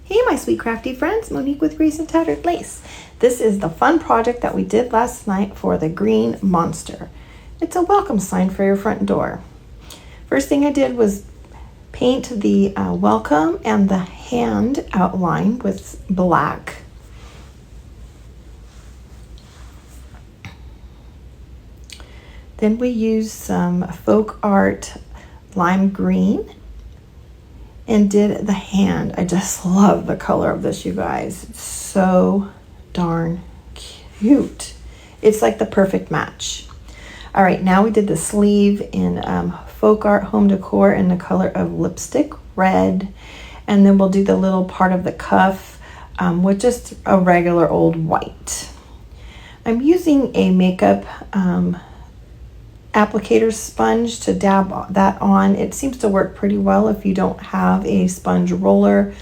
Hey my sweet crafty friends, Monique with Grace and Tattered Lace. This is the fun project that we did last night for the green monster. It's a welcome sign for your front door. First thing I did was paint the welcome and the hand outline with black. Then we used some folk art lime green and did the hand. I just love the color of this, you guys. It's so darn cute. It's like the perfect match. All right, now we did the sleeve in folk art home decor in the color of lipstick red. And then we'll do the little part of the cuff with just a regular old white. I'm using a makeup applicator sponge to dab that on. It seems to work pretty well if you don't have a sponge roller.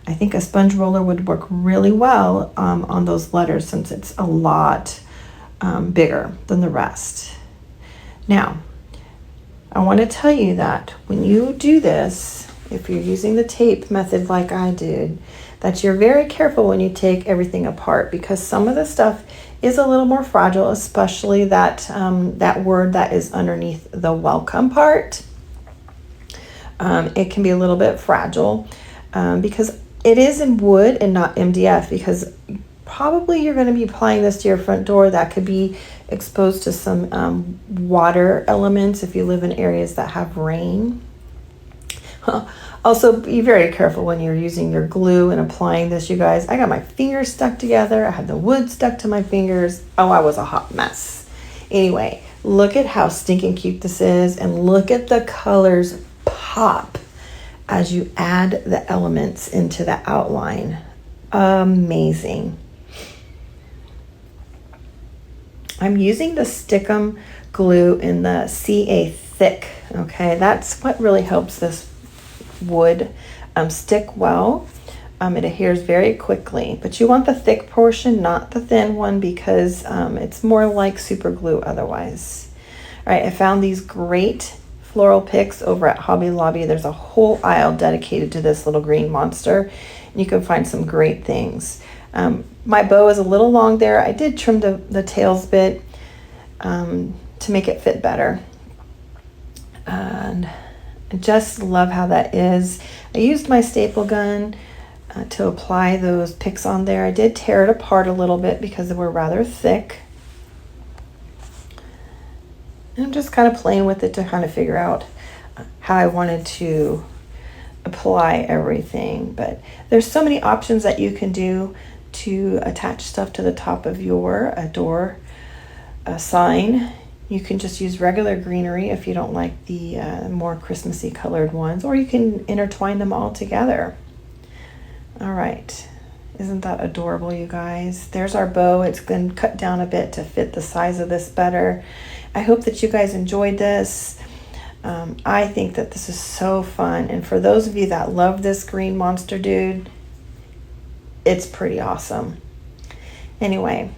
I think a sponge roller would work really well on those letters since it's a lot bigger than the rest. Now, I want to tell you that when you do this, if you're using the tape method like I did, that you're very careful when you take everything apart, because some of the stuff is a little more fragile, especially that that word that is underneath the welcome part. It can be a little bit fragile because it is in wood and not MDF, because probably you're going to be applying this to your front door that could be exposed to some water elements if you live in areas that have rain. Also, be very careful when you're using your glue and applying this, you guys. I got my fingers stuck together. I had the wood stuck to my fingers. Oh, I was a hot mess. Anyway, look at how stinking cute this is, and look at the colors pop as you add the elements into the outline. Amazing. I'm using the Stickum glue in the CA Thick. Okay, that's what really helps this wood stick well. It adheres very quickly, but you want the thick portion, not the thin one, because it's more like super glue otherwise. All right, I found these great floral picks over at Hobby Lobby. There's a whole aisle dedicated to this little green monster, and you can find some great things. My bow is a little long there. I did trim the tails bit to make it fit better. And I just love how that is. I used my staple gun to apply those picks on there. I did tear it apart a little bit because they were rather thick. And I'm just kind of playing with it to kind of figure out how I wanted to apply everything. But there's so many options that you can do to attach stuff to the top of your door sign. You can just use regular greenery if you don't like the more Christmassy colored ones, or you can intertwine them all together. All right, isn't that adorable, you guys? There's our bow. It's been cut down a bit to fit the size of this better. I hope that you guys enjoyed this. I think that this is so fun, and for those of you that love this green monster dude, it's pretty awesome. Anyway,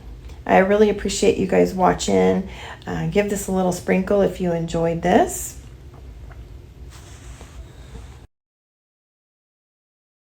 I really appreciate you guys watching. Give this a little sprinkle if you enjoyed this.